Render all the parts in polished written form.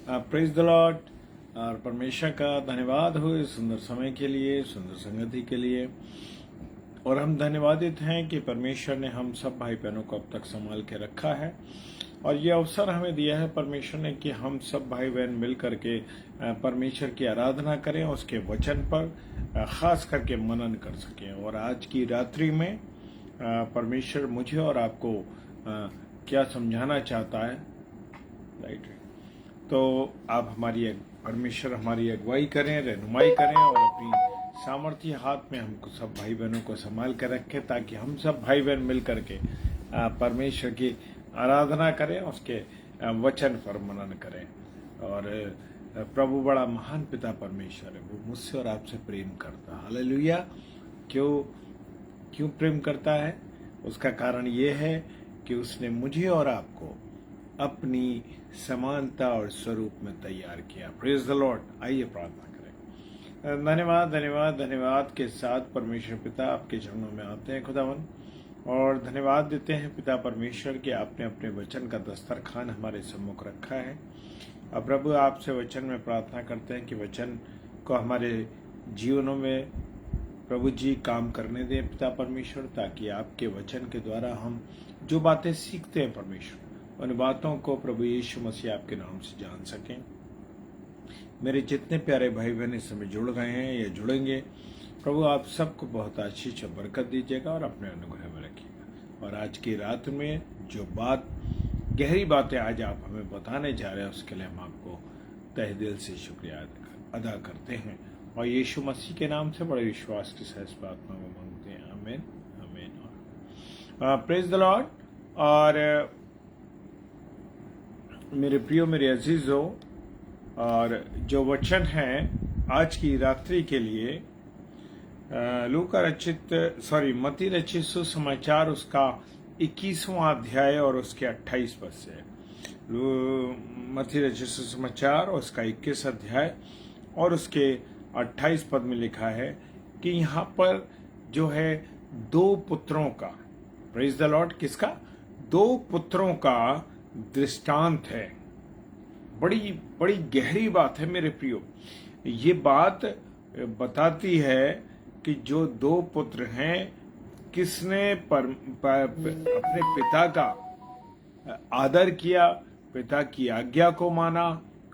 Praise the Lord. और परमेश्वर का धन्यवाद हो इस सुंदर समय के लिए, सुंदर संगति के लिए। और हम धन्यवादित हैं कि परमेश्वर ने हम सब भाई बहनों को अब तक संभाल के रखा है और ये अवसर हमें दिया है परमेश्वर ने कि हम सब भाई बहन मिल करके परमेश्वर की आराधना करें, उसके वचन पर खास करके मनन कर सकें। और आज की रात्रि में परमेश्वर मुझे और आपको क्या समझाना चाहता है, राइट। तो आप परमेश्वर हमारी अगुवाई करें, रहनुमाई करें और अपनी सामर्थ्य हाथ में हमको सब भाई बहनों को संभाल कर रखें, ताकि हम सब भाई बहन मिल करके परमेश्वर की आराधना करें, उसके वचन पर मनन करें। और प्रभु बड़ा महान पिता परमेश्वर है, वो मुझसे और आपसे प्रेम करता है। हालेलुया। क्यों प्रेम करता है? उसका कारण ये है कि उसने मुझे और आपको अपनी समानता और स्वरूप में तैयार किया। Praise the Lord. आइए प्रार्थना करें। धन्यवाद धन्यवाद धन्यवाद के साथ परमेश्वर पिता आपके चरणों में आते हैं खुदावन, और धन्यवाद देते हैं पिता परमेश्वर कि आपने अपने वचन का दस्तरखान हमारे सम्मुख रखा है। अब प्रभु आपसे वचन में प्रार्थना करते हैं कि वचन को हमारे जीवनों में प्रभु जी काम करने दें पिता परमेश्वर, ताकि आपके वचन के द्वारा हम जो बातें सीखते हैं परमेश्वर, उन बातों को प्रभु यीशु मसीह आपके नाम से जान सकें। मेरे जितने प्यारे भाई बहन इस समय जुड़ गए हैं या जुड़ेंगे, प्रभु आप सबको बहुत आशीष और बरकत दीजिएगा और अपने अनुग्रह में रखिएगा। और आज की रात में जो गहरी बातें आज आप हमें बताने जा रहे हैं, उसके लिए हम आपको तहे दिल से शुक्रिया अदा करते हैं और यीशु मसीह के नाम से बड़े विश्वास के साथ इस प्रार्थना में मांगते हैं। आमीन आमीन। Praise the Lord. और मेरे प्रियो, मेरे अजीजों, और जो वचन है आज की रात्रि के लिए मत्ती रचित सुसमाचार उसका 21वां अध्याय और उसके 28 पद से। मत्ती रचित सुसमाचार उसका 21 अध्याय और उसके 28 पद में लिखा है कि यहाँ पर जो है दो पुत्रों का, प्रेज द लॉर्ड, किसका? दो पुत्रों का दृष्टांत है। बड़ी बड़ी गहरी बात है मेरे प्रियो। ये बात बताती है कि जो दो पुत्र हैं, किसने अपने पिता का आदर किया, पिता की आज्ञा को माना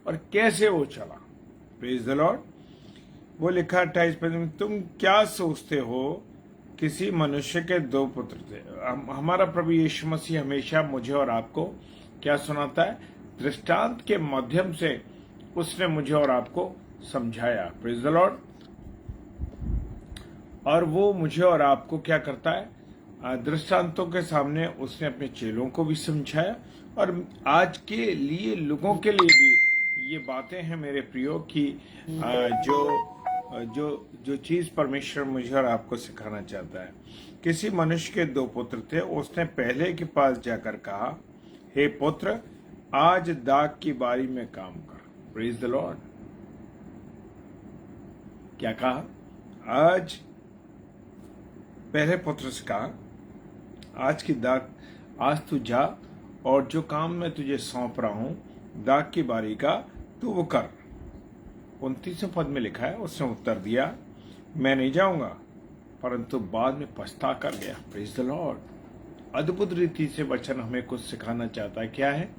और कैसे वो चला। Praise the Lord. वो लिखा 28 पद में, तुम क्या सोचते हो? किसी मनुष्य के दो पुत्र थे। हमारा प्रभु यीशु मसीह हमेशा मुझे और आपको क्या सुनाता है? दृष्टांत के माध्यम से उसने मुझे और आपको समझाया। Praise the Lord. और वो मुझे और आपको क्या करता है? दृष्टांतों के सामने उसने अपने चेलों को भी समझाया। और आज के लिए, लोगों के लिए भी ये बातें हैं मेरे प्रियो की जो चीज परमेश्वर मुझे और आपको सिखाना चाहता है। किसी मनुष्य के दो पुत्र थे। उसने पहले के पास जाकर कहा, हे पुत्र, आज दाख की बारी में काम कर। Praise the Lord. क्या कहा? पहले पुत्र से कहा, आज तू जा और जो काम मैं तुझे सौंप रहा हूं दाख की बारी का, तू वो कर। 29वें पद में लिखा है, उसने उत्तर दिया, मैं नहीं जाऊंगा, परंतु बाद में पछता कर गया। Praise the Lord. अद्भुत रीति से वचन हमें कुछ सिखाना चाहता है। क्या है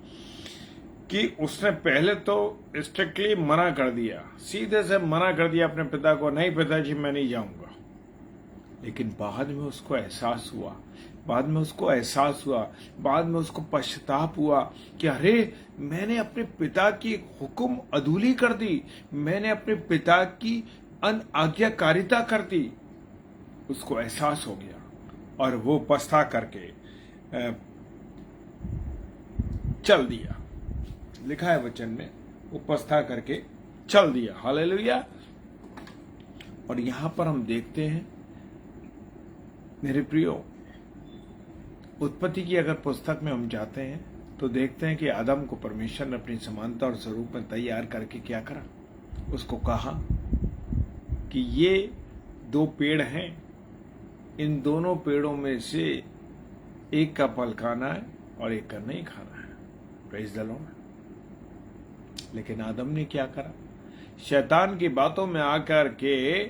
कि उसने पहले तो स्ट्रिक्टली मना कर दिया, सीधे से मना कर दिया अपने पिता को, नहीं पिताजी मैं नहीं जाऊंगा। लेकिन बाद में उसको एहसास हुआ, बाद में उसको पश्चाताप हुआ कि अरे, मैंने अपने पिता की हुक्म अधूली कर दी, मैंने अपने पिता की अनाज्ञाकारिता कर दी। उसको एहसास हो गया और वो पछता करके चल दिया। लिखा है वचन में, वो पछता करके चल दिया। हालेलुया। और यहां पर हम देखते हैं मेरे प्रियो, उत्पत्ति की अगर पुस्तक में हम जाते हैं तो देखते हैं कि आदम को परमेश्वर ने अपनी समानता और स्वरूप में तैयार करके क्या करा? उसको कहा कि ये दो पेड़ हैं, इन दोनों पेड़ों में से एक का फल खाना है और एक का नहीं खाना है। Praise the Lord. लेकिन आदम ने क्या करा? शैतान की बातों में आकर के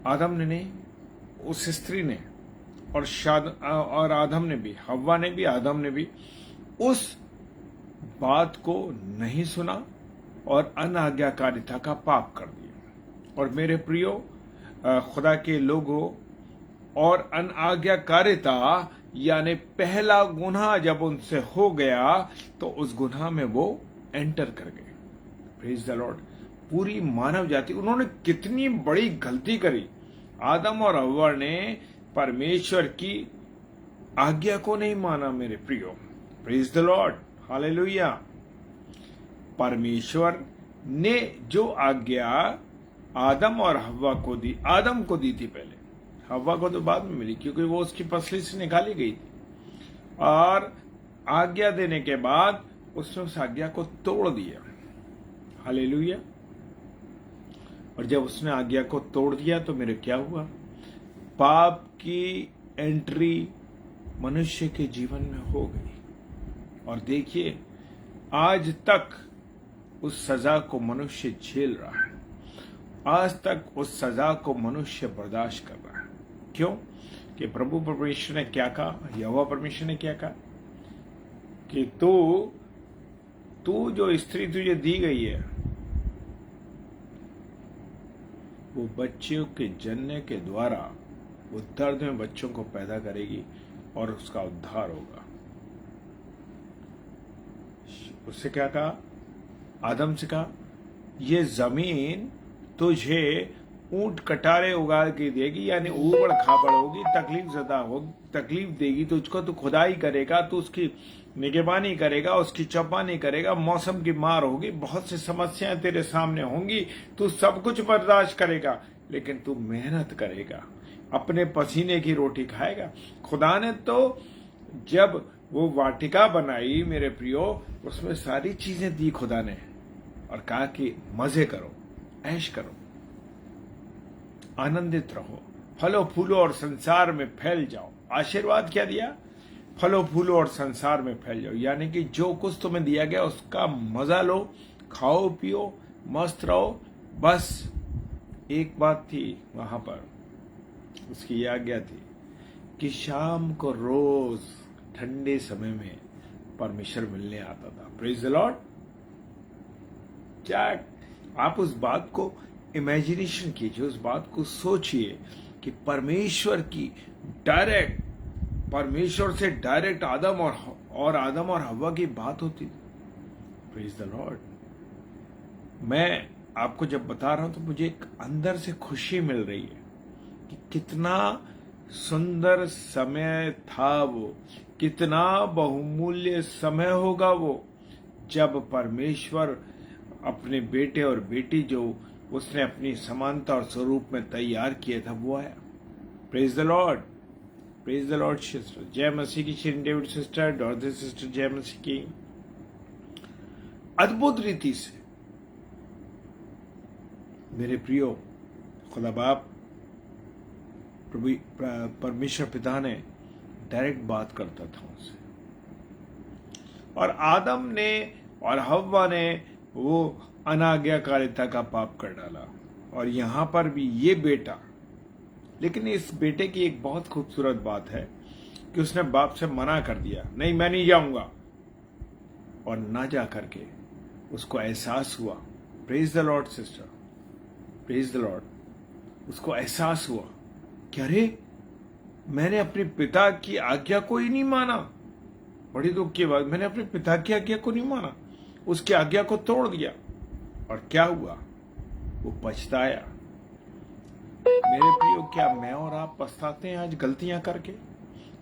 आदम ने नहीं, उस स्त्री ने और आदम ने भी, हव्वा ने भी, आदम ने भी उस बात को नहीं सुना और अनाज्ञाकारिता का पाप कर दिया। और मेरे प्रियो खुदा के लोगों, और अनाज्ञाकारिता यानी पहला गुनाह जब उनसे हो गया तो उस गुनाह में वो एंटर कर गए। Praise the Lord. पूरी मानव जाति, उन्होंने कितनी बड़ी गलती करी। आदम और हव्वा ने परमेश्वर की आज्ञा को नहीं माना मेरे प्रियो। Praise the Lord, hallelujah. परमेश्वर ने जो आज्ञा आदम और हव्वा को दी, आदम को दी थी पहले, हव्वा को तो बाद में मिली क्योंकि वो उसकी पसली से निकाली गई थी। और आज्ञा देने के बाद उसने उस आज्ञा को तोड़ दिया। हालेलुया। और जब उसने आज्ञा को तोड़ दिया तो मेरे क्या हुआ? पाप की एंट्री मनुष्य के जीवन में हो गई। और देखिए, आज तक उस सजा को मनुष्य झेल रहा है। आज तक उस सजा को मनुष्य बर्दाश्त कर रहा है। क्यों? कि प्रभु परमेश्वर ने क्या कहा, यहोवा परमेश्वर ने क्या कहा कि तू जो स्त्री तुझे दी गई है वो बच्चों के जन्म के द्वारा वो दर्द में बच्चों को पैदा करेगी और उसका उद्धार होगा। उससे क्या कहा? आदम से कहा, ये जमीन तुझे ऊंट कटारे उगा के देगी, यानी ऊबड़ खाबड़ होगी, तकलीफ देगी तुझको। तू खुदाई करेगा, तू उसकी निगरानी करेगा, उसकी चौपानी करेगा, मौसम की मार होगी, बहुत सी समस्याएं तेरे सामने होंगी, तू सब कुछ बर्दाश्त करेगा, लेकिन तू मेहनत करेगा, अपने पसीने की रोटी खाएगा। खुदा ने तो जब वो वाटिका बनाई मेरे प्रियो, उसमें सारी चीजें दी खुदा ने और कहा कि मजे करो, ऐश करो, आनंदित रहो, फलो फूलो और संसार में फैल जाओ। आशीर्वाद क्या दिया? फलो फूलो और संसार में फैल जाओ, यानी कि जो कुछ तुम्हें दिया गया उसका मजा लो, खाओ पियो, मस्त रहो। बस एक बात थी वहां पर, उसकी आज्ञा थी कि शाम को रोज ठंडे समय में परमेश्वर मिलने आता था। Praise the Lord. क्या आप उस बात को इमेजिनेशन कीजिए, उस बात को सोचिए कि परमेश्वर से डायरेक्ट आदम और हव्वा की बात होती थी। Praise the Lord. मैं आपको जब बता रहा हूं तो मुझे एक अंदर से खुशी मिल रही है कि कितना सुंदर समय था वो, कितना बहुमूल्य समय होगा वो, जब परमेश्वर अपने बेटे और बेटी जो उसने अपनी समानता और स्वरूप में तैयार किया था वो आया। Praise the lord, praise the Lord sister. जय मसीह की शिन डेविड सिस्टर, डॉर्थे सिस्टर, जय मसीह की। अद्भुत रीति से मेरे प्रियो, खुदा बाप प्रभु परमेश्वर पिता ने डायरेक्ट बात करता था उनसे, और आदम ने और हव्वा ने वो अनाज्ञाकारिता का पाप कर डाला। और यहां पर भी ये बेटा, लेकिन इस बेटे की एक बहुत खूबसूरत बात है कि उसने बाप से मना कर दिया, नहीं मैं नहीं जाऊंगा। और ना जा करके उसको एहसास हुआ, praise the Lord sister, praise the Lord, उसको एहसास हुआ कि अरे मैंने अपने पिता की आज्ञा को ही नहीं माना। बड़ी दुख की बात, मैंने अपने पिता की आज्ञा को नहीं माना, उसकी आज्ञा को तोड़ दिया। और क्या हुआ? वो पछताया। मेरे प्रियो, क्या मैं और आप पछताते हैं आज गलतियां करके?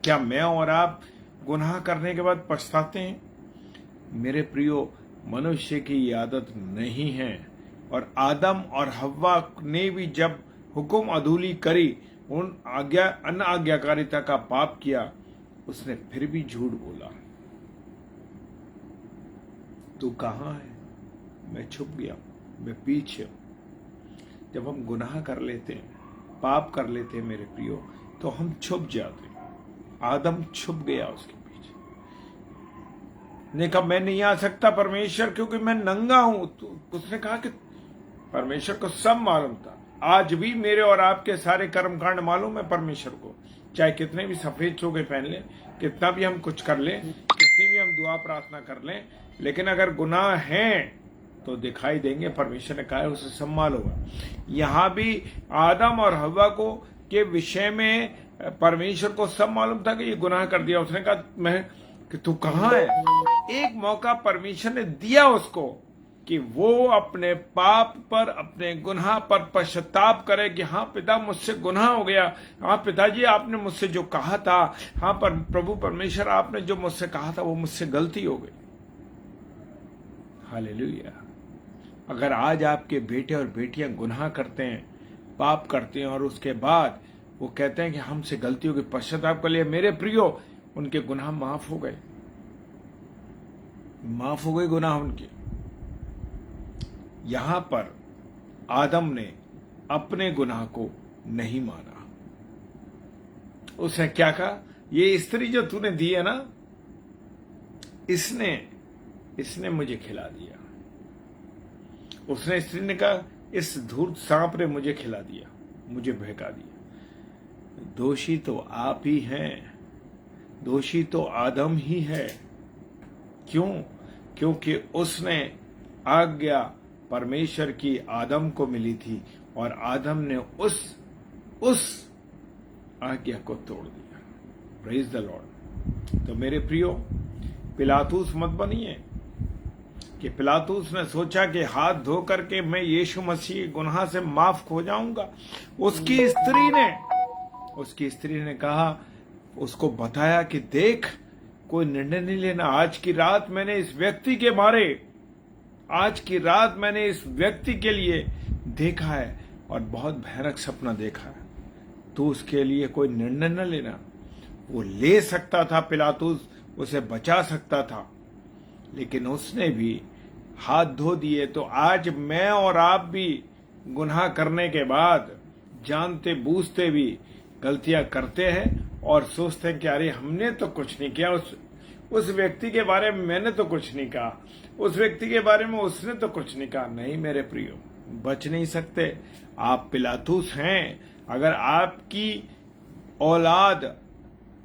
क्या मैं और आप गुनाह करने के बाद पछताते हैं? मेरे प्रियो, मनुष्य की ये आदत नहीं है। और आदम और हव्वा ने भी जब हुक्म अधूली करी, उन अनाज्ञाकारिता का पाप किया, उसने फिर भी झूठ बोला। तू कहां है? मैं छुप गया, मैं पीछे हूं। जब हम गुनाह कर लेते हैं, पाप कर लेते हैं मेरे प्रियो, तो हम छुप जाते हैं। आदम छुप गया उसके पीछे। ने कहा मैं नहीं आ सकता परमेश्वर क्योंकि मैं नंगा हूं। तो उसने कहा कि परमेश्वर को सब मालूम था। आज भी मेरे और आपके सारे कर्मकांड मालूम है परमेश्वर को, चाहे कितने भी सफेद चोगे पहन लें, कितना भी हम कुछ कर लें, कितनी भी हम दुआ प्रार्थना कर लें, लेकिन अगर गुनाह हैं तो दिखाई देंगे। परमेश्वर ने कहा है उसे सब मालूम है। यहाँ भी आदम और हव्वा को के विषय में परमेश्वर को सब मालूम था कि ये गुनाह कर दिया। उसने कहा मैं कि तू कहाँ है। एक मौका परमेश्वर ने दिया उसको कि वो अपने पाप पर, अपने गुनाह पर पश्चाताप करे कि हाँ पिता मुझसे गुनाह हो गया, हाँ पिताजी आपने मुझसे जो कहा था, हाँ पर प्रभु परमेश्वर आपने जो मुझसे कहा था वो मुझसे गलती हो गई। हालेलुया। अगर आज आपके बेटे और बेटियां गुनाह करते हैं, पाप करते हैं और उसके बाद वो कहते हैं कि हमसे गलती हो गई, पश्चाताप कर लिया, मेरे प्रियो उनके गुनाह माफ हो गए, माफ हो गए गुनाह उनके। यहां पर आदम ने अपने गुनाह को नहीं माना। उसने क्या कहा, ये स्त्री जो तूने दी है ना, इसने मुझे खिला दिया। उसने, स्त्री ने कहा इस धूर्त सांप ने मुझे खिला दिया, मुझे बहका दिया। दोषी तो आप ही हैं, दोषी तो आदम ही है। क्यों? क्योंकि उसने आज्ञा परमेश्वर की आदम को मिली थी और आदम ने उस आज्ञा को तोड़ दिया। Praise the Lord. तो मेरे प्रियो, पिलातूस मत बनिए कि पिलातूस ने सोचा कि हाथ धो करके मैं यीशु मसीह गुनाह से माफ हो जाऊंगा। उसकी स्त्री ने कहा, उसको बताया कि देख कोई निर्णय नहीं लेना। आज की रात मैंने इस व्यक्ति के लिए देखा है और बहुत भयानक सपना देखा है। तो उसके लिए कोई निर्णय न लेना। वो ले सकता था, पिलातूस उसे बचा सकता था, लेकिन उसने भी हाथ धो दिए। तो आज मैं और आप भी गुनाह करने के बाद जानते बूझते भी गलतियां करते हैं और सोचते हैं कि अरे हमने तो कुछ नहीं किया, उस व्यक्ति के बारे में मैंने तो कुछ नहीं कहा, उस व्यक्ति के बारे में उसने तो कुछ नहीं कहा। नहीं मेरे प्रियो, बच नहीं सकते। आप पिलातूस हैं। अगर आपकी औलाद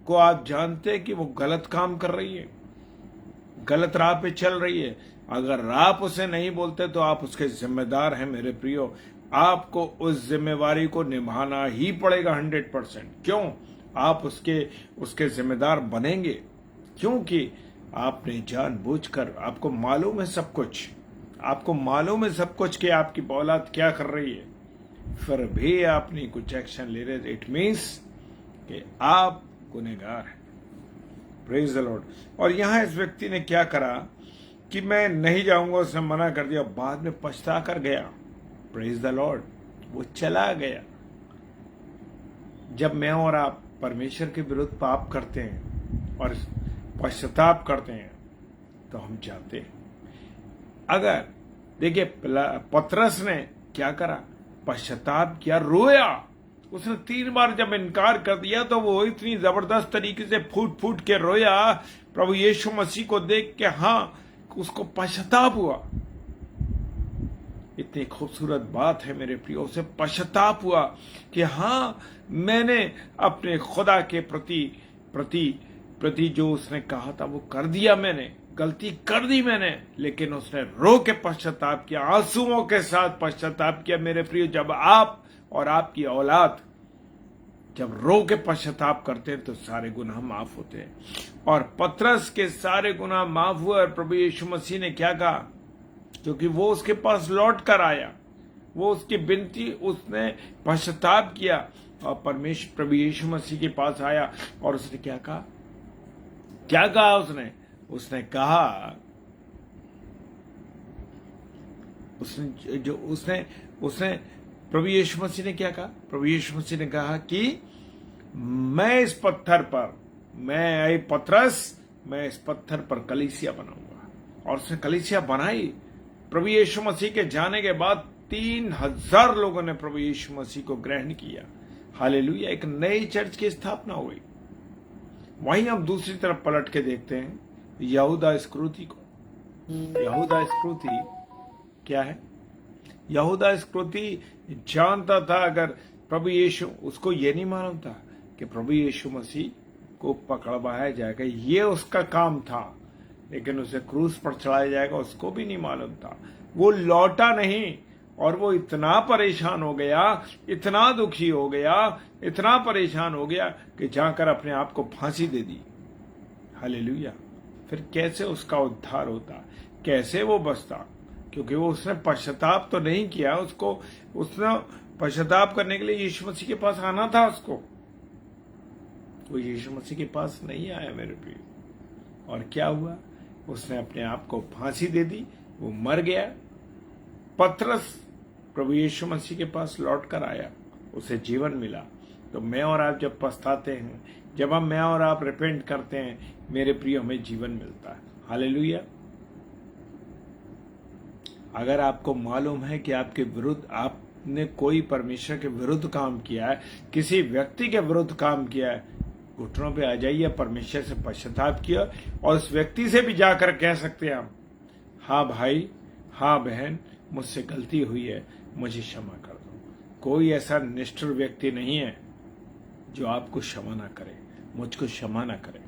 को आप जानते हैं कि वो गलत काम कर रही है, गलत राह पे चल रही है, अगर आप उसे नहीं बोलते तो आप उसके जिम्मेदार हैं मेरे प्रियो। आपको उस जिम्मेवारी को निभाना ही पड़ेगा 100%। क्यों? आप उसके जिम्मेदार बनेंगे क्योंकि आपने जानबूझकर, आपको मालूम है सब कुछ, कि आपकी औलाद क्या कर रही है, फिर भी आप नहीं कुछ एक्शन ले रहे। इट मीन्स कि आप गुनहगार हैं। Praise the Lord. और यहां इस व्यक्ति ने क्या करा कि मैं नहीं जाऊंगा, उसने मना कर दिया, बाद में पछता कर गया। Praise the Lord. वो चला गया। जब मैं और आप परमेश्वर के विरुद्ध पाप करते हैं और पश्चाताप करते हैं तो हम जाते हैं। अगर देखिए पतरस ने क्या करा, पश्चाताप किया, रोया। उसने 3 बार जब इनकार कर दिया तो वो इतनी जबरदस्त तरीके से फूट फूट के रोया प्रभु यीशु मसीह को देख के। हाँ, उसको पश्चाताप हुआ। इतनी खूबसूरत बात है मेरे प्रियो, से पश्चाताप हुआ कि हाँ मैंने अपने खुदा के प्रति जो उसने कहा था वो कर दिया, मैंने गलती कर दी मैंने। लेकिन उसने रो के पश्चाताप किया, आंसुओं के साथ पश्चाताप किया। मेरे प्रियो, जब आप और आपकी औलाद जब रो के पश्चाताप करते हैं तो सारे गुनाह माफ होते हैं। और पतरस के सारे गुनाह माफ हुए और प्रभु यीशु मसीह ने क्या कहा, क्योंकि वो उसके पास लौट कर आया, वो उसकी विनती, उसने पश्चाताप किया और प्रभु यीशु मसीह के पास आया और उसने क्या कहा, उसने कहा, उसने प्रभु यीशु मसीह ने क्या कहा, प्रभु यीशु मसीह ने कहा कि मैं इस पत्थर पर कलीसिया बनाऊंगा। और उसने कलीसिया बनाई। प्रभु यीशु मसीह के जाने के बाद 3000 लोगों ने प्रभु यीशु मसीह को ग्रहण किया। हालेलुया। एक नई चर्च की स्थापना हुई। वहीं हम दूसरी तरफ पलट के देखते हैं यहूदा इस्करियोती को। यहूदा इस्करियोती क्या है? यहूदा इस्करियोती जानता था अगर प्रभु यीशु, उसको ये नहीं मालूम था कि प्रभु यीशु मसीह को पकड़वाया जाएगा, ये उसका काम था, लेकिन उसे क्रूस पर चढ़ाया जाएगा उसको भी नहीं मालूम था। वो लौटा नहीं और वो इतना परेशान हो गया, इतना दुखी हो गया, इतना परेशान हो गया कि जाकर अपने आप को फांसी दे दी। हालेलुया। फिर कैसे उसका उद्धार होता, कैसे वो बचता? क्योंकि वो उसने पश्चाताप तो नहीं किया, उसने पश्चाताप करने के लिए यीशु मसीह के पास आना था उसको। वो यीशु मसीह के पास नहीं आया मेरे प्रिय। और क्या हुआ? उसने अपने आप को फांसी दे दी, वो मर गया। पतरस प्रभु यीशु मसीह के पास लौट कर आया, उसे जीवन मिला। तो मैं और आप जब पछताते हैं, जब मैं और आप रिपेंट करते हैं, मेरे प्रिय, हमें जीवन मिलता है। हालेलुया। अगर आपको मालूम है कि आपके विरुद्ध आपने कोई परमेश्वर के विरुद्ध काम किया है, किसी व्यक्ति के विरुद्ध काम किया है, घुटनों पे आ जाइए, परमेश्वर से पश्चाताप किया और उस व्यक्ति से भी जाकर कह सकते हैं हम, हाँ भाई, हाँ बहन, मुझसे गलती हुई है, मुझे क्षमा कर दो। कोई ऐसा निष्ठुर व्यक्ति नहीं है जो आपको क्षमा ना करे, मुझको क्षमा ना करे।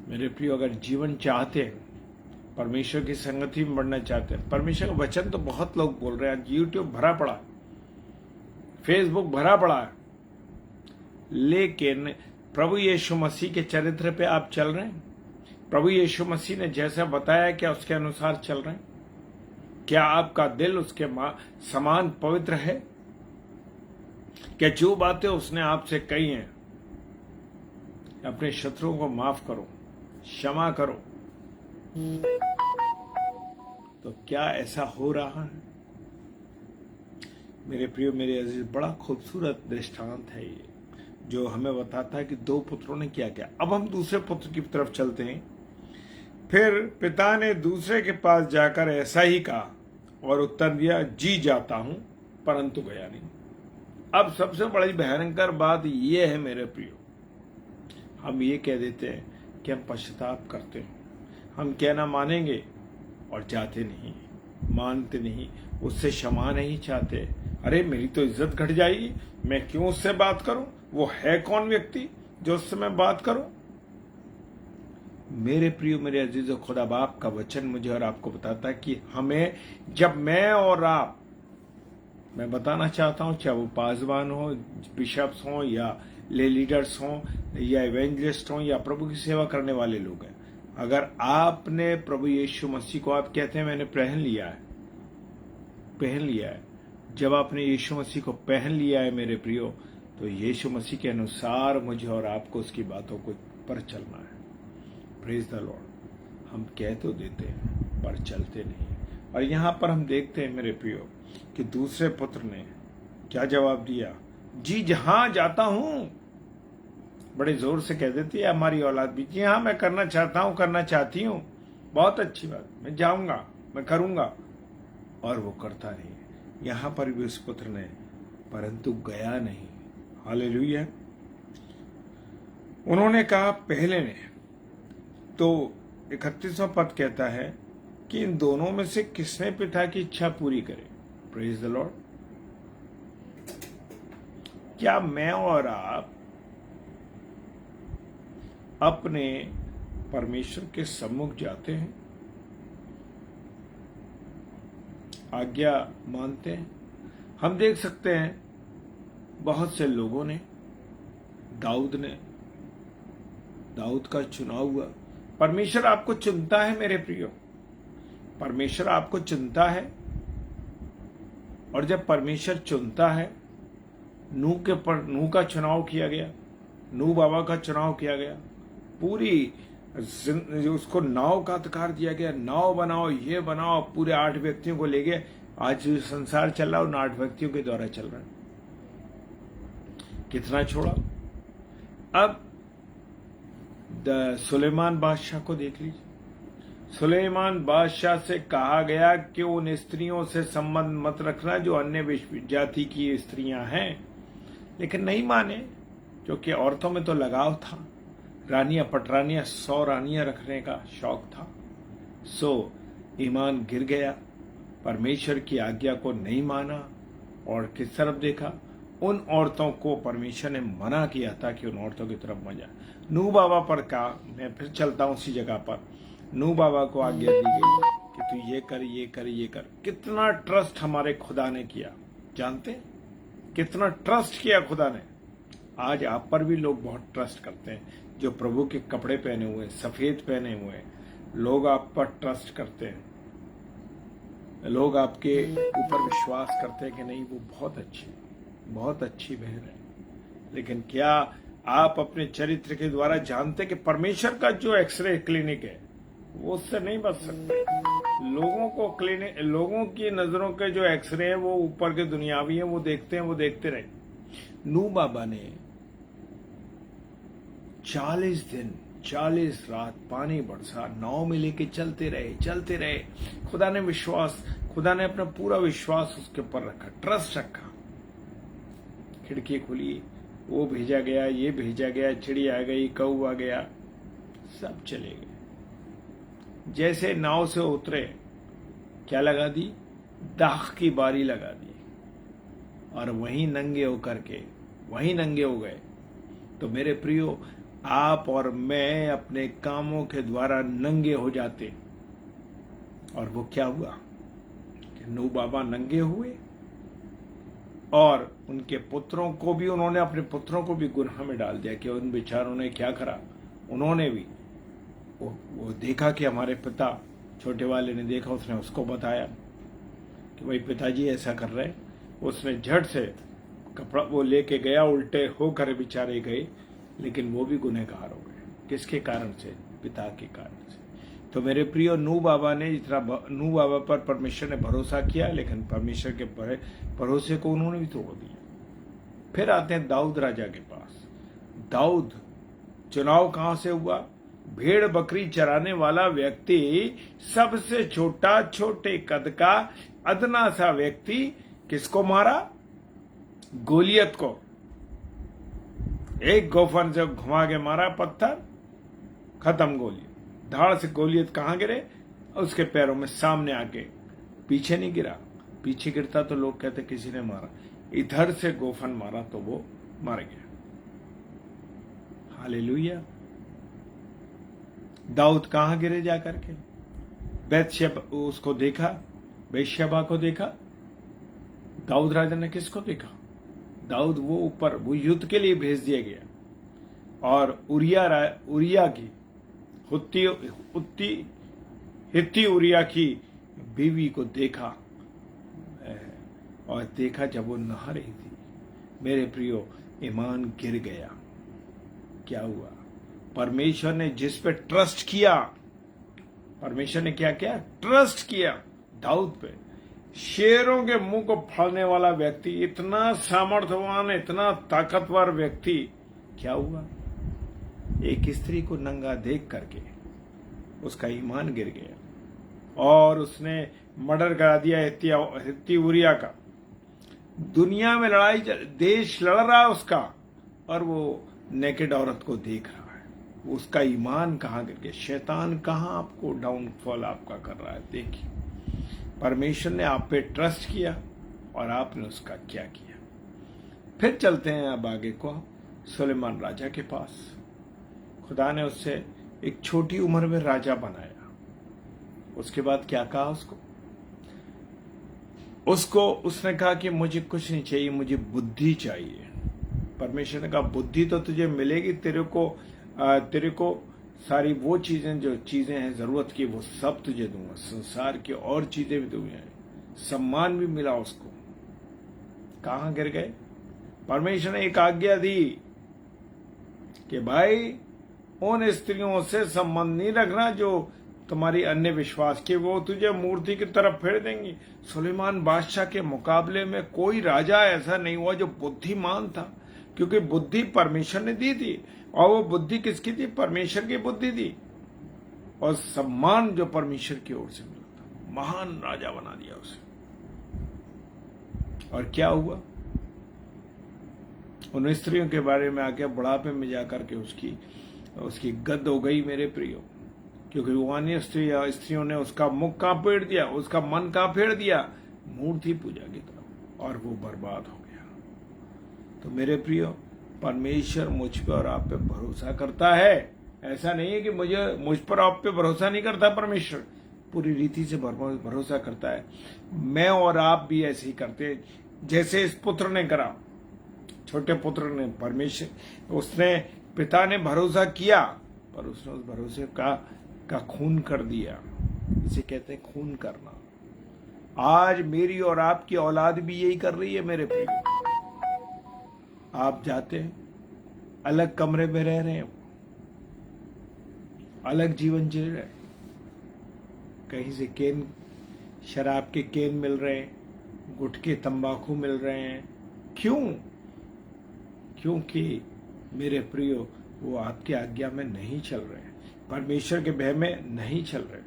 मेरे प्रियो, अगर जीवन चाहते हैं, परमेश्वर की संगति में बढ़ना चाहते हैं, परमेश्वर का वचन तो बहुत लोग बोल रहे हैं, यूट्यूब भरा पड़ा, फेसबुक भरा पड़ा है, लेकिन प्रभु यीशु मसीह के चरित्र पे आप चल रहे हैं? प्रभु यीशु मसीह ने जैसा बताया क्या उसके अनुसार चल रहे हैं? क्या आपका दिल उसके समान पवित्र है? क्या जो बातें उसने आपसे कही हैं, अपने शत्रुओं को माफ करो, क्षमा करो, तो क्या ऐसा हो रहा है? मेरे प्रियो, मेरे अजीज, बड़ा खूबसूरत दृष्टांत है ये, जो हमें बताता है कि दो पुत्रों ने क्या किया। अब हम दूसरे पुत्र की तरफ चलते हैं। फिर पिता ने दूसरे के पास जाकर ऐसा ही कहा और उत्तर दिया, जी जाता हूं, परंतु गया नहीं। अब सबसे बड़ी भयंकर बात यह है मेरे प्रियो, हम ये कह देते हैं कि हम पश्चाताप करते हैं, हम कहना मानेंगे और जाते नहीं, मानते नहीं, उससे क्षमा नहीं चाहते। अरे मेरी तो इज्जत घट जाएगी, मैं क्यों उससे बात करूं? वो है कौन व्यक्ति जो उससे मैं बात करूं? मेरे प्रियो, मेरे अजीजों, खुदा बाप का वचन मुझे और आपको बताता है कि हमें, जब मैं और आप, मैं बताना चाहता हूं, चाहे वो पासवान हो, बिशप्स हो, या ले लीडर्स हो, या इवेंजलिस्ट हो, या प्रभु की सेवा करने वाले लोग हैं, अगर आपने प्रभु यीशु मसीह को, आप कहते हैं मैंने पहन लिया है, पहन लिया है, जब आपने यीशु मसीह को पहन लिया है मेरे प्रियो, तो यीशु मसीह के अनुसार मुझे और आपको उसकी बातों को पर चलना है। Praise the Lord. हम कह तो देते हैं पर चलते नहीं। और यहां पर हम देखते हैं मेरे प्रियो कि दूसरे पुत्र ने क्या जवाब दिया? जी जहां जाता हूं। बड़े जोर से कह देती है हमारी औलाद भी, जी हाँ मैं करना चाहता हूं, करना चाहती हूं, बहुत अच्छी बात, मैं जाऊंगा, मैं करूंगा, और वो करता नहीं। यहां पर भी उस पुत्र ने परंतु गया नहीं। हालेलुया। उन्होंने कहा पहले ने। तो 31वां पद कहता है कि इन दोनों में से किसने पिता की इच्छा पूरी करे? Praise the Lord. क्या मैं और आप अपने परमेश्वर के सम्मुख जाते हैं, आज्ञा मानते हैं? हम देख सकते हैं बहुत से लोगों ने, दाऊद का चुनाव हुआ। परमेश्वर आपको चुनता है मेरे प्रियो, परमेश्वर आपको चुनता है। और जब परमेश्वर चुनता है, नूह का चुनाव किया गया, नूह बाबा का चुनाव किया गया, पूरी उसको नाव का अधिकार दिया गया, नाव बनाओ, ये बनाओ, पूरे 8 व्यक्तियों को ले गए। आज संसार चल रहा है उन 8 व्यक्तियों के द्वारा चल रहा है। कितना छोड़ा। अब सुलेमान बादशाह को देख लीजिए। सुलेमान बादशाह से कहा गया कि उन स्त्रियों से संबंध मत रखना जो अन्य जाति की स्त्रियां हैं, लेकिन नहीं माने, क्योंकि औरतों में तो लगाव था। रानियां पटरानियां 100 रानियां रखने का शौक था। सो ईमान गिर गया, परमेश्वर की आज्ञा को नहीं माना और किस तरफ देखा? उन औरतों को परमेश्वर ने मना किया था कि उन औरतों की तरफ मत जा। नूह बाबा पर कहा, मैं फिर चलता हूं उसी जगह पर। नूह बाबा को आज्ञा दी गई कि तू ये कर, ये कर, ये कर। कितना ट्रस्ट हमारे खुदा ने किया, जानते? कितना ट्रस्ट किया खुदा ने। आज आप पर भी लोग बहुत ट्रस्ट करते हैं, जो प्रभु के कपड़े पहने हुए, सफेद पहने हुए लोग आप पर ट्रस्ट करते हैं। लोग आपके ऊपर विश्वास करते हैं कि नहीं, वो बहुत अच्छी बहन है। लेकिन क्या आप अपने चरित्र के द्वारा जानते कि परमेश्वर का जो एक्सरे क्लिनिक है वो उससे नहीं बच सकते? लोगों की नजरों के जो एक्सरे है वो ऊपर के दुनियावी है, वो देखते रहे। नूह बाबा ने 40 दिन 40 रात पानी बरसा, नाव में लेके चलते रहे। खुदा ने अपना पूरा विश्वास उसके ऊपर रखा, ट्रस्ट रखा। खिड़की खुली, वो भेजा गया, ये भेजा गया, चिड़िया आ गई, कौवा आ गया, सब चले गए। जैसे नाव से उतरे, क्या लगा दी? दाख की बारी लगा दी, और वहीं नंगे हो गए। तो मेरे प्रियो, आप और मैं अपने कामों के द्वारा नंगे हो जाते। और वो क्या हुआ कि नूह बाबा नंगे हुए, और उनके अपने पुत्रों को भी गुनाह में डाल दिया। कि उन बेचारों ने क्या करा? उन्होंने भी वो देखा कि हमारे पिता, छोटे वाले ने देखा, उसने उसको बताया कि भाई पिताजी ऐसा कर रहे। उसने झट से कपड़ा वो लेके गया, उल्टे होकर बेचारे गए, लेकिन वो भी गुनहगार हो गए। किसके कारण से? पिता के कारण से। तो मेरे प्रियो, नूह बाबा पर परमेश्वर ने भरोसा किया, लेकिन परमेश्वर के भरोसे को उन्होंने भी तोड़ दिया। फिर आते हैं दाऊद राजा के पास। दाऊद चुनाव कहां से हुआ? भेड़ बकरी चराने वाला व्यक्ति, सबसे छोटे कद का अदना सा व्यक्ति, किसको मारा? गोलियत को। एक गोफन से घुमा के मारा, पत्थर खत्म। गोलियत धाड़ से गोलियत कहां गिरे? उसके पैरों में सामने आके, पीछे नहीं गिरा। पीछे गिरता तो लोग कहते किसी ने मारा। इधर से गोफन मारा तो वो मर गया। हालेलुया। दाऊद कहां गिरे जाकर के? बेतशेबा को देखा। दाऊद राजा ने किसको देखा? दाऊद वो युद्ध के लिए भेज दिया गया, और उरिया की हित्ती उरिया की बीवी को देखा, और देखा जब वो नहा रही थी। मेरे प्रियो, ईमान गिर गया। क्या हुआ? परमेश्वर ने जिस पे ट्रस्ट किया, परमेश्वर ने क्या किया? ट्रस्ट किया दाऊद पे। शेरों के मुंह को फाड़ने वाला व्यक्ति, इतना सामर्थ्यवान, इतना ताकतवर व्यक्ति, क्या हुआ? एक स्त्री को नंगा देख करके उसका ईमान गिर गया, और उसने मर्डर करा दिया हित्ती उरिया का। दुनिया में लड़ाई, देश लड़ रहा है उसका, और वो नेकेड औरत को देख रहा है। उसका ईमान कहां गिर गया? शैतान कहां आपको डाउनफॉल आपका कर रहा है? देखिए, परमेश्वर ने आप पे ट्रस्ट किया, और आपने उसका क्या किया। फिर चलते हैं अब आगे को, सुलेमान राजा के पास। खुदा ने उससे एक छोटी उम्र में राजा बनाया। उसके बाद क्या कहा उसको उसने कहा कि मुझे कुछ नहीं चाहिए, मुझे बुद्धि चाहिए। परमेश्वर ने कहा, बुद्धि तो तुझे मिलेगी, तेरे को सारी वो जो चीजें हैं जरूरत की, वो सब तुझे दूंगा। संसार की और चीजें भी दूंगा। सम्मान भी मिला उसको। कहां गिर गए? परमेश्वर ने एक आज्ञा दी कि भाई, उन स्त्रियों से संबंध नहीं रखना जो तुम्हारी अन्य विश्वास की, वो तुझे मूर्ति की तरफ फेर देंगी। सुलेमान बादशाह के मुकाबले में कोई राजा ऐसा नहीं हुआ जो बुद्धिमान था, क्योंकि बुद्धि परमेश्वर ने दी थी। और वो बुद्धि किसकी थी? परमेश्वर की बुद्धि थी। और सम्मान जो परमेश्वर की ओर से मिला था, महान राजा बना दिया उसे। और क्या हुआ? उन स्त्रियों के बारे में आके बुढ़ापे में जाकर के उसकी उसकी गद हो गई मेरे प्रियो, क्योंकि वो अन्य स्त्रियों ने उसका मुख का फेर दिया, उसका मन का फेर दिया मूर्ति पूजा की तरफ, और वो बर्बाद हो गया। तो मेरे प्रियो, परमेश्वर मुझ पर और आप पे भरोसा करता है। ऐसा नहीं है कि मुझ पर आप पे भरोसा नहीं करता। परमेश्वर पूरी रीति से भरोसा करता है। मैं और आप भी ऐसे ही करते हैं, जैसे इस पुत्र ने करा, छोटे पुत्र ने। परमेश्वर, उसने, पिता ने भरोसा किया, पर उसने उस भरोसे का खून कर दिया। इसे कहते हैं खून करना। आज मेरी और आपकी औलाद भी यही कर रही है मेरे प्रिय। आप जाते हैं, अलग कमरे में रह रहे हैं, अलग जीवन जी रहे हैं, कहीं से केन, शराब के केन मिल रहे हैं, गुटखे तंबाकू मिल रहे हैं। क्यों? क्योंकि मेरे प्रियो, वो आपकी आज्ञा में नहीं चल रहे हैं, परमेश्वर के भय में नहीं चल रहे।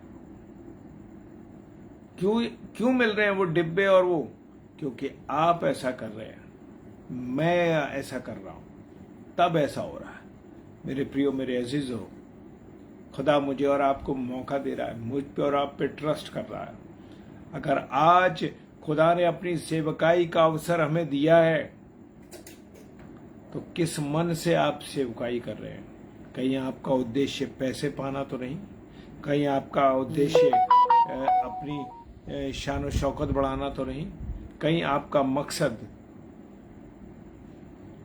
क्यों मिल रहे हैं वो डिब्बे और वो? क्योंकि आप ऐसा कर रहे हैं, मैं ऐसा कर रहा हूं, तब ऐसा हो रहा है। मेरे प्रियो, मेरे अजीजों, खुदा मुझे और आपको मौका दे रहा है, मुझ पे और आप पे ट्रस्ट कर रहा है। अगर आज खुदा ने अपनी सेवकाई का अवसर हमें दिया है, तो किस मन से आप सेवकाई कर रहे हैं? कहीं आपका उद्देश्य पैसे पाना तो नहीं? कहीं आपका उद्देश्य अपनी शान शौकत बढ़ाना तो नहीं? कहीं आपका मकसद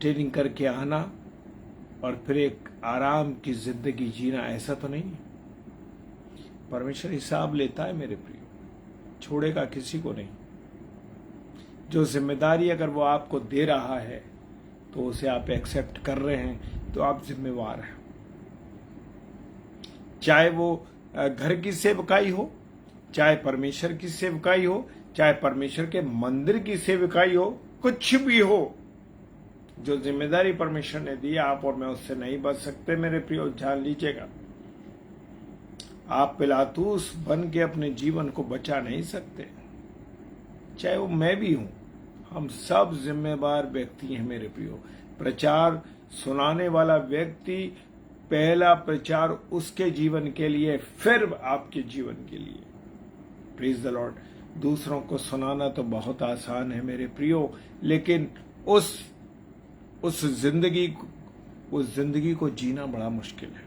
ट्रेनिंग करके आना और फिर एक आराम की जिंदगी जीना, ऐसा तो नहीं? परमेश्वर हिसाब लेता है मेरे प्रिय, छोड़ेगा किसी को नहीं। जो जिम्मेदारी अगर वो आपको दे रहा है, तो उसे आप एक्सेप्ट कर रहे हैं, तो आप जिम्मेवार हैं। चाहे वो घर की सेवकाई हो, चाहे परमेश्वर की सेवकाई हो, चाहे परमेश्वर के मंदिर की सेवकाई हो, कुछ भी हो, जो जिम्मेदारी परमेश्वर ने दी, आप और मैं उससे नहीं बच सकते मेरे प्रियो। जान लीजिएगा, आप पिलातूस बन के अपने जीवन को बचा नहीं सकते, चाहे वो मैं भी हूं। हम सब जिम्मेवार व्यक्ति हैं मेरे प्रियो। प्रचार सुनाने वाला व्यक्ति, पहला प्रचार उसके जीवन के लिए, फिर आपके जीवन के लिए। Praise the Lord. दूसरों को सुनाना तो बहुत आसान है मेरे प्रियो, लेकिन उस जिंदगी को जीना बड़ा मुश्किल है।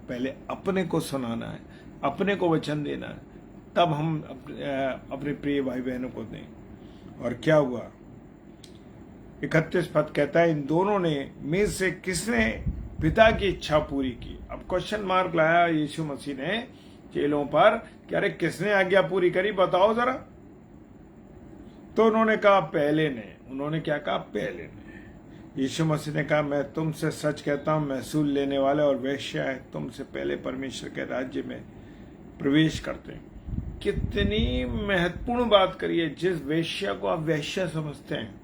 पहले अपने को सुनाना है, अपने को वचन देना है, तब हम अपने प्रिय भाई बहनों को दें। और क्या हुआ? 31 पद कहता है, इन दोनों ने में से किसने पिता की इच्छा पूरी की? अब क्वेश्चन मार्क लाया यीशु मसीह ने चेलों पर कि अरे किसने आज्ञा पूरी करी, बताओ जरा। तो उन्होंने कहा पहले ने। उन्होंने क्या कहा? पहले ने। यीशु मसीह ने कहा, मैं तुमसे सच कहता हूं, महसूल लेने वाले और वेश्या है तुमसे पहले परमेश्वर के राज्य में प्रवेश करते हैं। कितनी महत्वपूर्ण बात करिए। जिस वेश्या को आप वेश्या समझते हैं,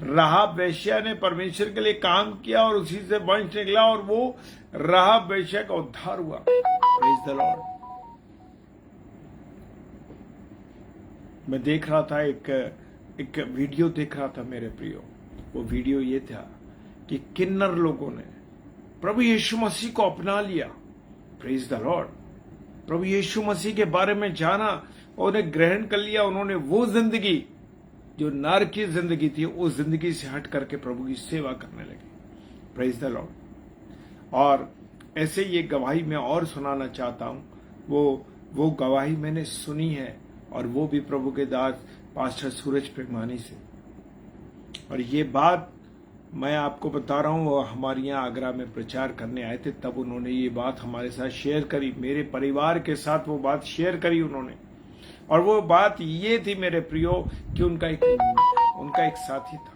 राहाब वेश्या ने परमेश्वर के लिए काम किया और उसी से वंश निकला, और वो राहाब वेश्या का उद्धार हुआ। Praise the Lord. मैं देख रहा था, एक वीडियो देख रहा था मेरे प्रियो। वो वीडियो ये था कि किन्नर लोगों ने प्रभु यीशु मसीह को अपना लिया। Praise the lord. प्रभु यीशु मसीह के बारे में जाना और उन्हें ग्रहण कर लिया। उन्होंने वो जिंदगी जो नर की जिंदगी थी, उस जिंदगी से हट करके प्रभु की सेवा करने लगे। Praise the Lord. और ऐसे ये गवाही मैं और सुनाना चाहता हूं। वो गवाही मैंने सुनी है, और वो भी प्रभु के दास पास्टर सूरज प्रेमानी से। और ये बात मैं आपको बता रहा हूं, वो हमारे यहाँ आगरा में प्रचार करने आए थे, तब उन्होंने ये बात हमारे साथ शेयर करी। मेरे परिवार के साथ वो बात शेयर करी उन्होंने। और वो बात ये थी मेरे प्रियो कि उनका एक साथी था,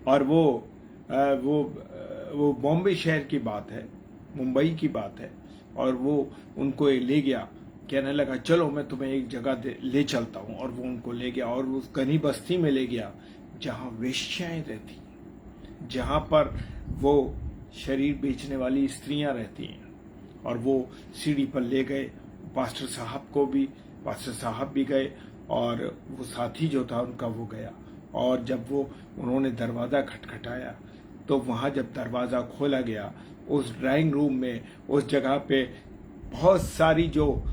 और वो बॉम्बे शहर की बात है, मुंबई की बात है। और वो उनको ले गया, कहने लगा चलो मैं तुम्हें एक जगह ले चलता हूं। और वो उनको ले गया और उस घनी बस्ती में ले गया जहां वेश्याएं रहती, जहां पर वो शरीर बेचने वाली स्त्रियां रहती हैं। और वो सीढ़ी पर ले गए, पास्टर साहब भी गए, और वो साथी जो था उनका वो गया। और जब उन्होंने दरवाजा खटखटाया, तो वहां जब दरवाजा खोला गया उस ड्राइंग रूम में, उस जगह पे बहुत सारी जो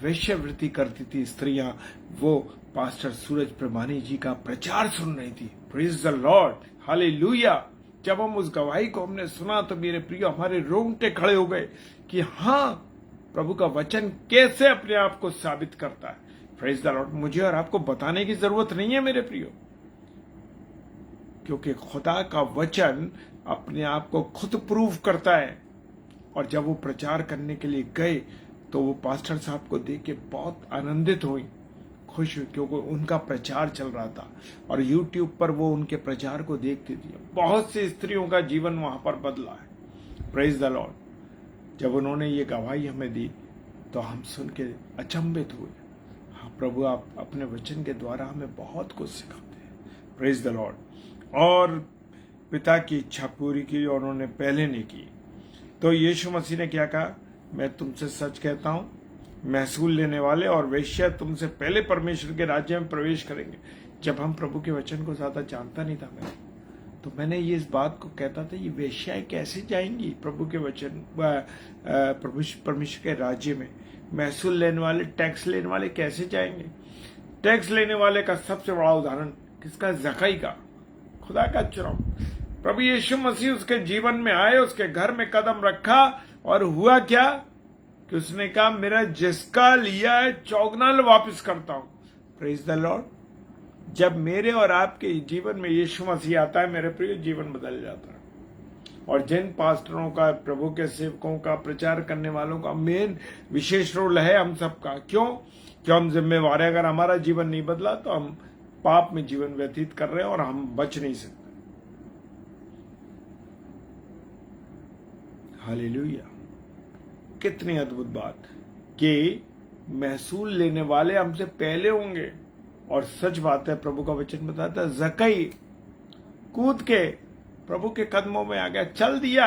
वेश्यावृत्ति करती थी स्त्रियां, वो पास्टर सूरज प्रमाणी जी का प्रचार सुन रही थी। Praise the Lord, hallelujah. जब हम उस गवाही को हमने सुना तो मेरे प्रिय हमारे रोंगटे खड़े हो गए कि हाँ, प्रभु का वचन कैसे अपने आप को साबित करता है। Praise the Lord. मुझे और आपको बताने की जरूरत नहीं है मेरे प्रियो, क्योंकि खुदा का वचन अपने आप को खुद प्रूव करता है। और जब वो प्रचार करने के लिए गए तो वो पास्टर साहब को देख के बहुत आनंदित हुई, खुश हुई, क्योंकि उनका प्रचार चल रहा था और YouTube पर वो उनके प्रचार को देखती थी। बहुत सी स्त्रियों का जीवन वहां पर बदला है। Praise the Lord. जब उन्होंने ये गवाही हमें दी तो हम सुन के अचंभित हुए। हाँ प्रभु, आप अपने वचन के द्वारा हमें बहुत कुछ सिखाते हैं। Praise the Lord. और पिता की इच्छा पूरी की और उन्होंने पहले नहीं की। तो यीशु मसीह ने क्या कहा? मैं तुमसे सच कहता हूं, महसूल लेने वाले और वेश्या तुमसे पहले परमेश्वर के राज्य में प्रवेश करेंगे। जब हम प्रभु के वचन को ज्यादा जानता नहीं था मैं, तो मैंने ये इस बात को कहता था, ये वेश्याएं कैसे जाएंगी प्रभु के वचन, परमेश्वर के राज्य में? महसूल लेने वाले, टैक्स लेने वाले कैसे जाएंगे? टैक्स लेने वाले का सबसे बड़ा उदाहरण किसका? जकई का, खुदा का चुनाव। प्रभु यीशु मसीह उसके जीवन में आए, उसके घर में कदम रखा और हुआ क्या कि उसने कहा, मेरा जिसका लिया है चौगुना वापस करता हूं। Praise the Lord. जब मेरे और आपके जीवन में यीशु मसीह आता है मेरे प्रिय, जीवन बदल जाता है। और जिन पास्टरों का, प्रभु के सेवकों का, प्रचार करने वालों का मेन विशेष रोल है हम सबका। क्यों हम जिम्मेवार है। अगर हमारा जीवन नहीं बदला तो हम पाप में जीवन व्यतीत कर रहे हैं और हम बच नहीं सकते। हालेलुया। कितनी अद्भुत बात कि महसूल लेने वाले हमसे पहले होंगे। और सच बात है, प्रभु का वचन बताता है, जकई कूद के प्रभु के कदमों में आ गया, चल दिया,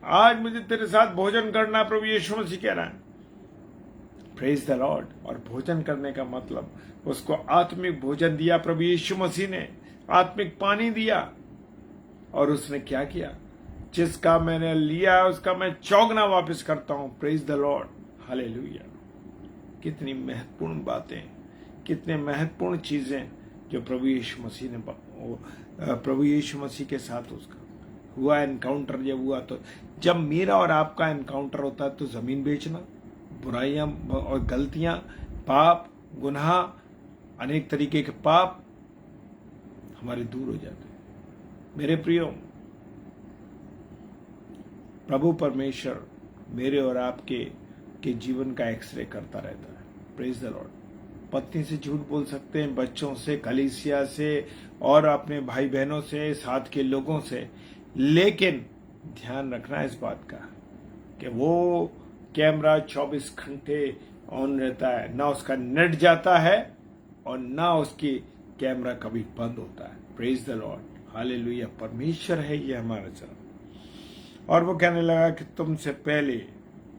आज मुझे तेरे साथ भोजन करना, प्रभु यीशु मसीह कह रहा है। Praise the Lord. और भोजन करने का मतलब उसको आत्मिक भोजन दिया प्रभु यीशु मसीह ने, आत्मिक पानी दिया। और उसने क्या किया? जिसका मैंने लिया उसका मैं चौगुना वापस करता हूं। Praise the Lord, hallelujah. कितनी महत्वपूर्ण बातें, कितने महत्वपूर्ण चीजें जो प्रभु यीशु मसीह ने, प्रभु यीशु मसीह के साथ उसका हुआ एनकाउंटर। जब हुआ तो, जब मेरा और आपका एनकाउंटर होता है तो जमीन बेचना, बुराइयां और गलतियां, पाप, गुनाह, अनेक तरीके के पाप हमारे दूर हो जाते हैं। मेरे प्रियो, प्रभु परमेश्वर मेरे और आपके जीवन का एक्सरे करता रहता है। Praise the Lord. पत्नी से झूठ बोल सकते हैं, बच्चों से, कलीसिया से और अपने भाई बहनों से, साथ के लोगों से, लेकिन ध्यान रखना इस बात का कि वो कैमरा 24 घंटे ऑन रहता है, ना उसका नेट जाता है और ना उसकी कैमरा कभी बंद होता है। Praise the Lord, hallelujah. परमेश्वर है ये हमारा चरण। और वो कहने लगा कि तुमसे पहले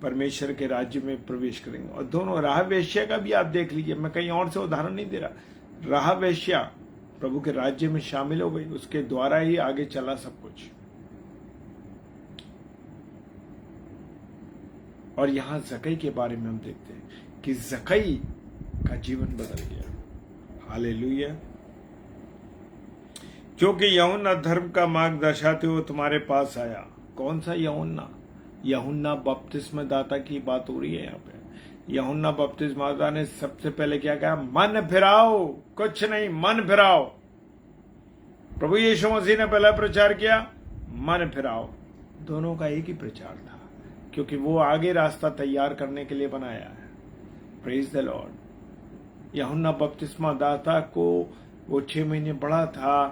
परमेश्वर के राज्य में प्रवेश करेंगे। और दोनों, राह वेश्या का भी आप देख लीजिए, मैं कहीं और से उदाहरण नहीं दे रहा। राह वेश्या प्रभु के राज्य में शामिल हो गई, उसके द्वारा ही आगे चला सब कुछ। और यहां जकई के बारे में हम देखते हैं कि जकई का जीवन बदल गया। हालेलुया। क्योंकि यूहन्ना धर्म का मार्ग दर्शाते हुए तुम्हारे पास आया। कौन सा यूहन्ना? यूहन्ना बपतिस्मा दाता की बात हो रही है यहाँ पे। यूहन्ना बपतिस्मा दाता ने सबसे पहले क्या कहा? मन फिराओ, कुछ नहीं, मन फिराओ। प्रभु यीशु मसीह ने पहला प्रचार किया, मन फिराओ। दोनों का एक ही प्रचार था, क्योंकि वो आगे रास्ता तैयार करने के लिए बनाया है। Praise the Lord. यूहन्ना बपतिस्मा दाता को वो 6 महीने बड़ा था।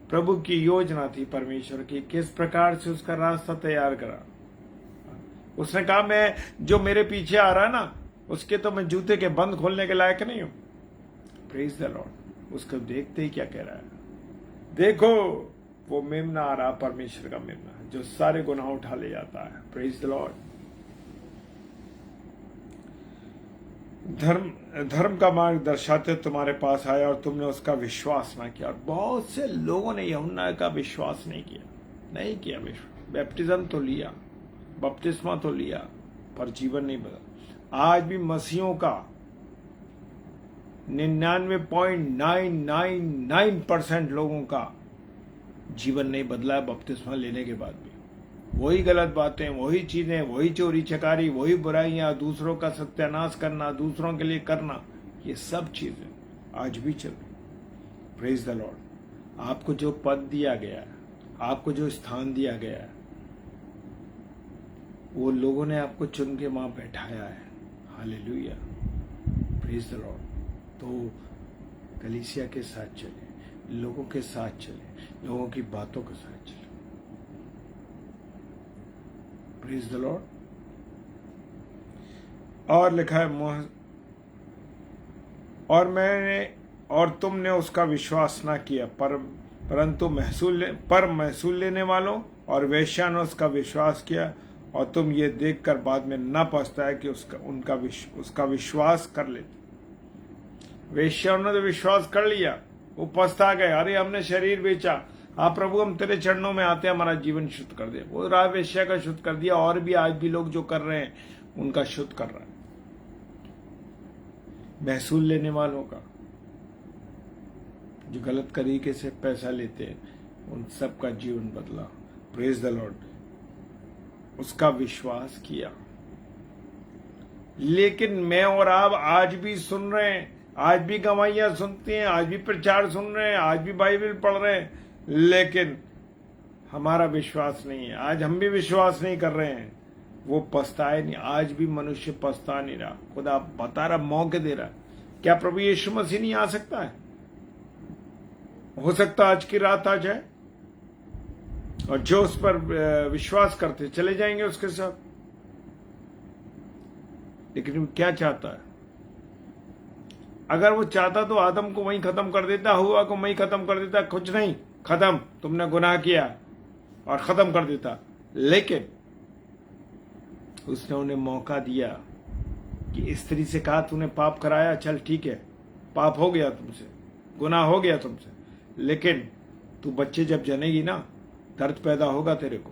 प्रभु की योजना थी परमेश्वर की, किस प्रकार से उसका रास्ता तैयार करा। उसने कहा, मैं जो मेरे पीछे आ रहा है ना, उसके तो मैं जूते के बंद खोलने के लायक नहीं हूं। Praise the Lord. उसको देखते ही क्या कह रहा है? देखो, वो मेमना आ रहा, परमेश्वर का मेमना, जो सारे गुनाह उठा ले जाता है। Praise the Lord. धर्म का मार्ग दर्शाते तुम्हारे पास आया और तुमने उसका विश्वास ना किया। और बहुत से लोगों ने यूहन्ना का विश्वास नहीं किया विश्वास। बैप्टिज्म तो लिया, बपतिस्मा तो लिया पर जीवन नहीं बदला। आज भी मसीहों का 99.999% लोगों का जीवन नहीं बदला है बपतिस्मा लेने के बाद भी। वही गलत बातें, वही चीजें, वही चोरी चकारी, वही बुराइयां, दूसरों का सत्यानाश करना, दूसरों के लिए करना, ये सब चीजें आज भी चल रही। Praise the Lord. आपको जो पद दिया गया है, आपको जो स्थान दिया गया है, वो लोगों ने आपको चुन के वहां बैठाया है। Hallelujah, praise the Lord. तो कलीसिया के साथ चले, लोगों के साथ चले, लोगों की बातों के साथ चले। Praise the Lord. और लिखा है और तुमने उसका विश्वास ना किया, परंतु महसूल लेने वालों और वेश्या ने उसका विश्वास किया, और तुम ये देखकर बाद में न पछताए कि उसका विश्वास कर लेते। वेश्या ने तो विश्वास कर लिया, वो पछता गए, अरे हमने शरीर बेचा, हाँ प्रभु हम तेरे चरणों में आते हैं, हमारा जीवन शुद्ध कर दे। वो राह वेश्या का शुद्ध कर दिया, और भी आज भी लोग जो कर रहे हैं उनका शुद्ध कर रहा है। महसूल लेने वालों का, जो गलत तरीके से पैसा लेते हैं, उन सब का जीवन बदला। Praise the Lord. उसका विश्वास किया। लेकिन मैं और आप आज भी सुन रहे हैं, आज भी गवाहियां सुनते हैं, आज भी प्रचार सुन रहे हैं, आज भी बाइबल पढ़ रहे हैं, लेकिन हमारा विश्वास नहीं है। आज हम भी विश्वास नहीं कर रहे हैं, वो पछताए नहीं। आज भी मनुष्य पछता नहीं रहा। खुदा बता रहा, मौके दे रहा। क्या प्रभु यीशु मसीह नहीं आ सकता है? हो सकता आज की रात आ जाए, और जो उस पर विश्वास करते चले जाएंगे उसके साथ। लेकिन वो क्या चाहता है? अगर वो चाहता तो आदम को वहीं खत्म कर देता, हुआ को वहीं खत्म कर देता, कुछ नहीं, खत्म, तुमने गुनाह किया, और खत्म कर देता। लेकिन उसने उन्हें मौका दिया कि स्त्री से कहा तूने पाप कराया, चल ठीक है, पाप हो गया तुमसे, गुनाह हो गया तुमसे, लेकिन तू बच्चे जब जनेगी ना, दर्द पैदा होगा तेरे को,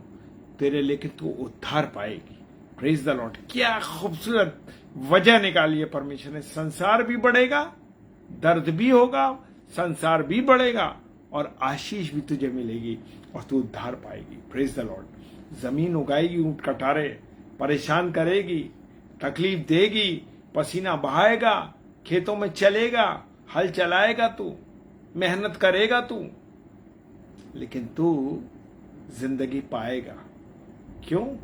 लेकिन तू उद्धार पाएगी। Praise the Lord. क्या खूबसूरत वजह निकाली है परमेश्वर ने। संसार भी बढ़ेगा, दर्द भी होगा, संसार भी बढ़ेगा, और आशीष भी तुझे मिलेगी, और तू उद्धार पाएगी। Praise the Lord. जमीन उगाएगी ऊंट कटारे, परेशान करेगी, तकलीफ देगी, पसीना बहाएगा, खेतों में चलेगा, हल चलाएगा, तू मेहनत करेगा तू, लेकिन तू जिंदगी पाएगा। क्यों?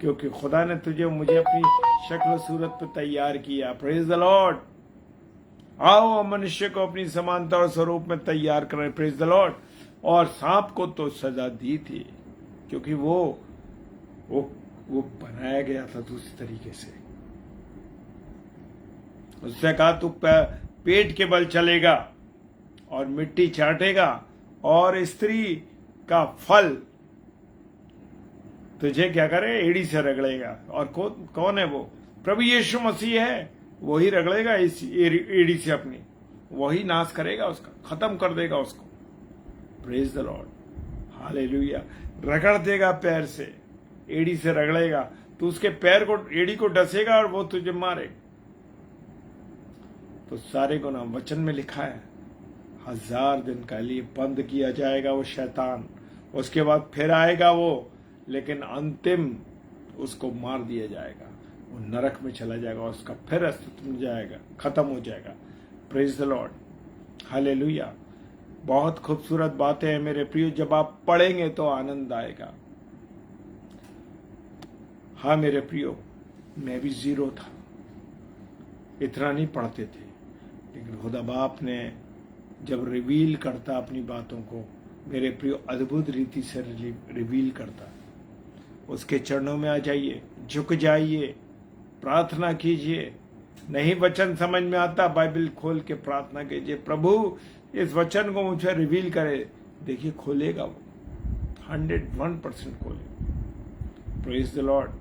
क्योंकि खुदा ने तुझे मुझे अपनी शक्ल सूरत पर तैयार किया। Praise the Lord. आओ मनुष्य को अपनी समानता और स्वरूप में तैयार करें। Praise the Lord. और सांप को तो सजा दी थी, क्योंकि वो बनाया गया था दूसरी तरीके से। उसने कहा तू पेट के बल चलेगा और मिट्टी चाटेगा, और स्त्री का फल तुझे क्या करे, एड़ी से रगड़ेगा। और कौन है वो? प्रभु यीशु मसीह है। वही रगड़ेगा इस एड़ी से अपनी, वही नाश करेगा उसका, खत्म कर देगा उसको। Praise the Lord. हालेलुया। रगड़ देगा पैर से, एड़ी से रगड़ेगा, तो उसके पैर को, एड़ी को डसेगा, और वो तुझे मारे। तो सारे गुनाह वचन में लिखा है, 1000 दिन के लिए बंद किया जाएगा वो शैतान, उसके बाद फिर आएगा वो, लेकिन अंतिम उसको मार दिया जाएगा, वो नरक में चला जाएगा, उसका फिर अस्तित्व में जाएगा, खत्म हो जाएगा। Praise the Lord. हालेलुया। बहुत खूबसूरत बातें हैं मेरे प्रियो, जब आप पढ़ेंगे तो आनंद आएगा। हाँ मेरे प्रियो, मैं भी जीरो था, इतना नहीं पढ़ते थे, लेकिन खुदा बाप ने जब रिवील करता अपनी बातों को, मेरे प्रियो अद्भुत रीति से रिवील करता। उसके चरणों में आ जाइए, झुक जाइए, प्रार्थना कीजिए। नहीं वचन समझ में आता, बाइबल खोल के प्रार्थना कीजिए, प्रभु इस वचन को मुझे रिवील करे। देखिए खोलेगा वो, 101% खोले। Praise the Lord.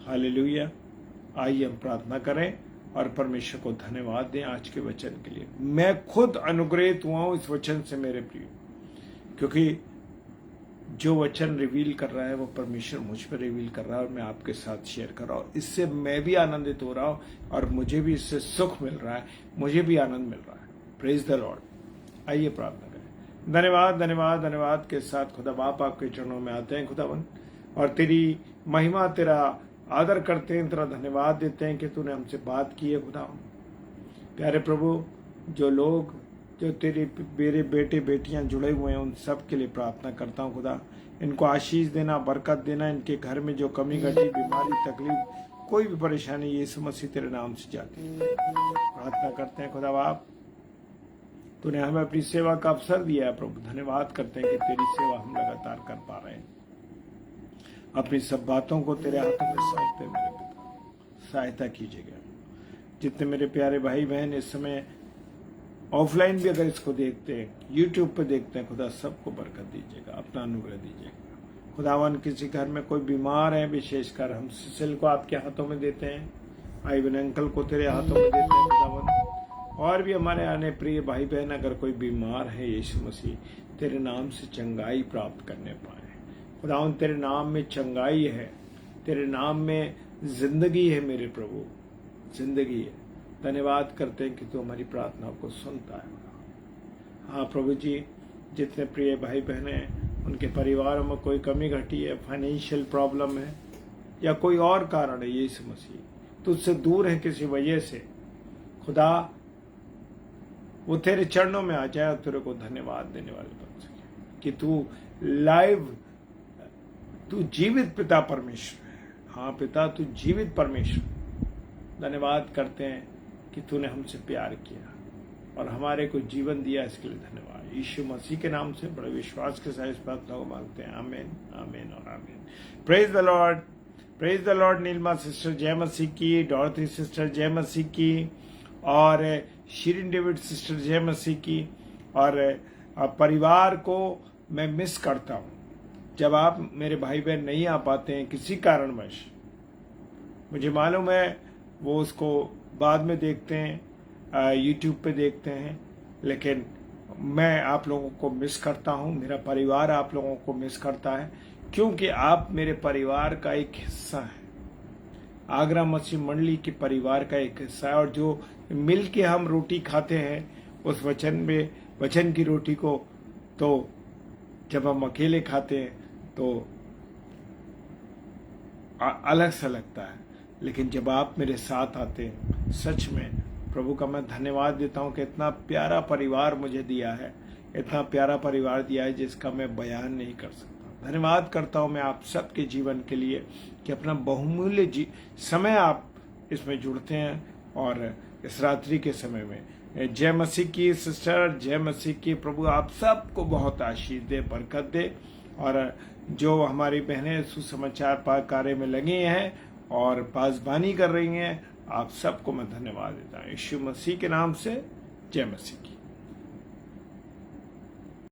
हालेलुया। आइए हम प्रार्थना करें और परमेश्वर को धन्यवाद दें आज के वचन के लिए। मैं खुद अनुग्रहित हुआ हूं इस वचन से मेरे प्रिय, क्योंकि जो वचन रिवील कर रहा है वो परमेश्वर मुझ पर रिवील कर रहा है और मैं आपके साथ शेयर कर रहा हूँ। इससे मैं भी आनंदित हो रहा हूँ और मुझे भी इससे सुख मिल रहा है, मुझे भी आनंद मिल रहा है। Praise the Lord. आइए प्रार्थना करें। धन्यवाद धन्यवाद धन्यवाद के साथ खुदा बाप आपके चरणों में आते हैं खुदावन, और तेरी महिमा तेरा आदर करते हैं, तेरा धन्यवाद देते हैं कि तूने हमसे बात की है खुदावन। प्यारे प्रभु, जो लोग जो तेरे मेरे बेटे बेटियां जुड़े हुए हैं उन सब के लिए प्रार्थना करता हूँ खुदा। इनको आशीष देना, बरकत देना, इनके घर में जो कमी घटी, बीमारी, तकलीफ, कोई भी परेशानी यीशु मसीह तेरे नाम से जाती है। प्रार्थना करते हैं खुदा बाप, तूने हमें अपनी सेवा का अवसर दिया है प्रभु। धन्यवाद करते हैं कि तेरी सेवा हम लगातार कर पा रहे हैं। अपनी सब बातों को तेरे हाथों में सौंपते मेरे पिता, सहायता कीजिएगा। जितने मेरे प्यारे भाई बहन इस समय ऑफलाइन भी अगर इसको देखते हैं, यूट्यूब पे देखते हैं, खुदा सबको बरकत दीजिएगा, अपना अनुग्रह दीजिएगा। खुदावन किसी घर में कोई बीमार है, विशेषकर हम सिसिल को आपके हाथों में देते हैं, भाई बहन अंकल को तेरे हाथों में देते हैं खुदावन। और भी हमारे आने प्रिय भाई बहन अगर कोई बीमार है, यीशु मसीह तेरे नाम से चंगाई प्राप्त करने पाए। खुदावन तेरे नाम में चंगाई है, तेरे नाम में जिंदगी है मेरे प्रभु, जिंदगी है। धन्यवाद करते हैं कि तू हमारी प्रार्थनाओं को सुनता है। हाँ प्रभु जी, जितने प्रिय भाई बहन हैं उनके परिवारों में कोई कमी घटी है, फाइनेंशियल प्रॉब्लम है या कोई और कारण है, यीशु मसीह तुझसे दूर है किसी वजह से, खुदा वो तेरे चरणों में आ जाए और तेरे को धन्यवाद देने वाले बन सके कि तू लाइव, तू जीवित पिता परमेश्वर है। हाँ पिता, तू जीवित परमेश्वर। धन्यवाद करते हैं कि तूने हमसे प्यार किया और हमारे को जीवन दिया, इसके लिए धन्यवाद। यीशु मसीह के नाम से बड़े विश्वास के साथ इस प्रार्थना को मांगते हैं। आमीन, आमीन और आमीन। Praise the lord, praise the lord. Neelma sister जय मसीह की, डॉर्थी सिस्टर जय मसीह की, और शीरिन डेविड सिस्टर जय मसीह की। और परिवार को मैं मिस करता हूँ जब आप मेरे भाई बहन नहीं आ पाते हैं किसी कारणवश। मुझे मालूम है वो उसको बाद में देखते हैं, यूट्यूब पे देखते हैं, लेकिन मैं आप लोगों को मिस करता हूं, मेरा परिवार आप लोगों को मिस करता है, क्योंकि आप मेरे परिवार का एक हिस्सा है। आगरा मसीह मंडली के परिवार का एक हिस्सा है, और जो मिल के हम रोटी खाते हैं उस वचन की रोटी को, तो जब हम अकेले खाते हैं तो अलग सा लगता है, लेकिन जब आप मेरे साथ आते हैं, सच में प्रभु का मैं धन्यवाद देता हूं कि इतना प्यारा परिवार मुझे दिया है, इतना प्यारा परिवार दिया है जिसका मैं बयान नहीं कर सकता। धन्यवाद करता हूं मैं आप सबके जीवन के लिए कि अपना बहुमूल्य समय आप इसमें जुड़ते हैं, और इस रात्रि के समय में जय मसीह की सिस्टर, जय मसीह की। प्रभु आप सबको बहुत आशीष दे, बरकत दे, और जो हमारी बहनें सुसमाचार कार्य में लगी हैं और पासबानी कर रही हैं, आप सबको मैं धन्यवाद देता हूँ। यीशु मसीह के नाम से जय मसीह की।